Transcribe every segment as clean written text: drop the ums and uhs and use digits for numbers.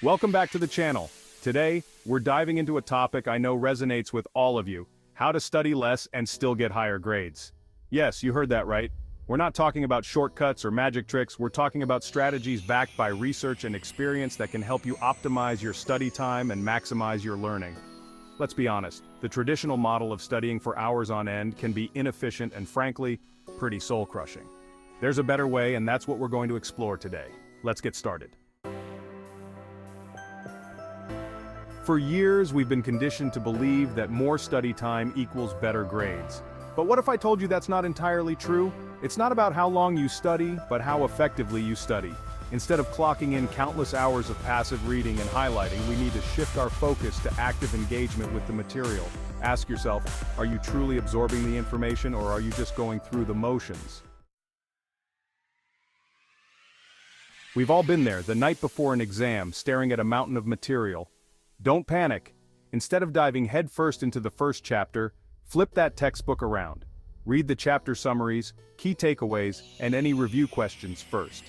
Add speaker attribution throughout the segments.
Speaker 1: Welcome back to the channel. Today, we're diving into a topic I know resonates with all of you: how to study less and still get higher grades. Yes, you heard that right. We're not talking about shortcuts or magic tricks, we're talking about strategies backed by research and experience that can help you optimize your study time and maximize your learning. Let's be honest, the traditional model of studying for hours on end can be inefficient and frankly, pretty soul-crushing. There's a better way, and that's what we're going to explore today. Let's get started. For years, we've been conditioned to believe that more study time equals better grades. But what if I told you that's not entirely true? It's not about how long you study, but how effectively you study. Instead of clocking in countless hours of passive reading and highlighting, we need to shift our focus to active engagement with the material. Ask yourself, are you truly absorbing the information, or are you just going through the motions? We've all been there, the night before an exam, staring at a mountain of material. Don't panic. Instead of diving headfirst into the first chapter, flip that textbook around. Read the chapter summaries, key takeaways, and any review questions first.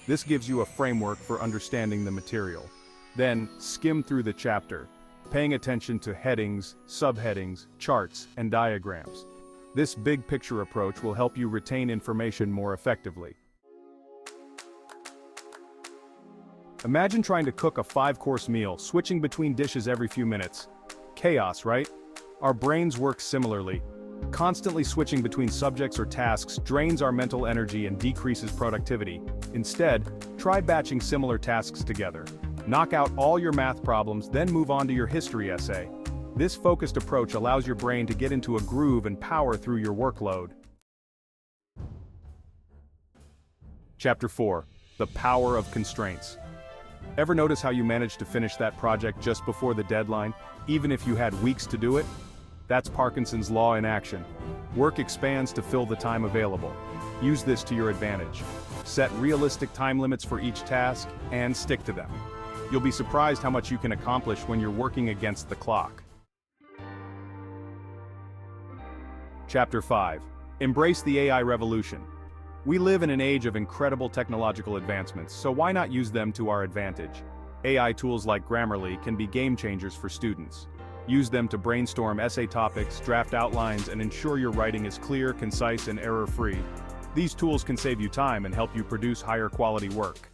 Speaker 1: This gives you a framework for understanding the material. Then, skim through the chapter, paying attention to headings, subheadings, charts, and diagrams. This big picture approach will help you retain information more effectively. Imagine trying to cook a 5-course meal, switching between dishes every few minutes. Chaos, right? Our brains work similarly. Constantly switching between subjects or tasks drains our mental energy and decreases productivity. Instead, try batching similar tasks together. Knock out all your math problems, then move on to your history essay. This focused approach allows your brain to get into a groove and power through your workload. Chapter 4. The Power of Constraints. Ever notice how you managed to finish that project just before the deadline, even if you had weeks to do it? That's Parkinson's law in action. Work expands to fill the time available. Use this to your advantage. Set realistic time limits for each task, and stick to them. You'll be surprised how much you can accomplish when you're working against the clock. Chapter 5. Embrace the AI revolution. We live in an age of incredible technological advancements, so why not use them to our advantage? AI tools like Grammarly can be game changers for students. Use them to brainstorm essay topics, draft outlines, and ensure your writing is clear, concise, and error-free. These tools can save you time and help you produce higher quality work.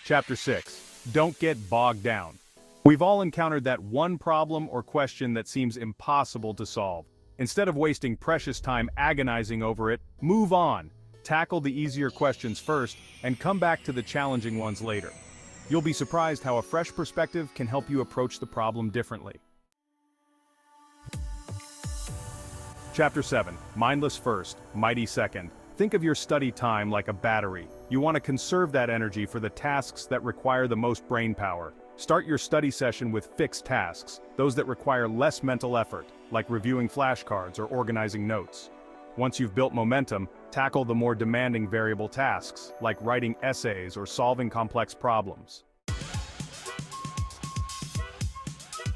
Speaker 1: Chapter 6. Don't get bogged down. We've all encountered that one problem or question that seems impossible to solve. Instead of wasting precious time agonizing over it, move on. Tackle the easier questions first, and come back to the challenging ones later. You'll be surprised how a fresh perspective can help you approach the problem differently. Chapter 7. Mindless first, mighty second. Think of your study time like a battery. You want to conserve that energy for the tasks that require the most brain power. Start your study session with fixed tasks, those that require less mental effort, like reviewing flashcards or organizing notes. Once you've built momentum, tackle the more demanding variable tasks, like writing essays or solving complex problems.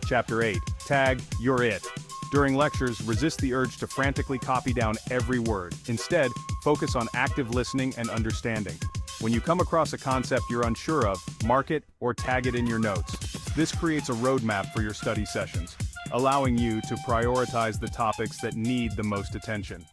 Speaker 1: Chapter 8. Tag, you're it. During lectures, resist the urge to frantically copy down every word. Instead, focus on active listening and understanding. When you come across a concept you're unsure of, mark it or tag it in your notes. This creates a roadmap for your study sessions, allowing you to prioritize the topics that need the most attention.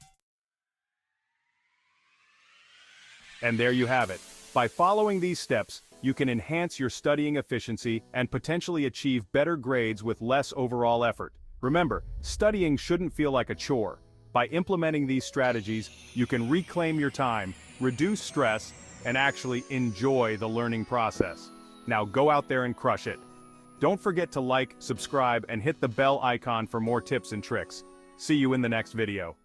Speaker 1: And there you have it. By following these steps, you can enhance your studying efficiency and potentially achieve better grades with less overall effort. Remember, studying shouldn't feel like a chore. By implementing these strategies, you can reclaim your time, reduce stress, and actually enjoy the learning process. Now go out there and crush it. Don't forget to like, subscribe, and hit the bell icon for more tips and tricks. See you in the next video.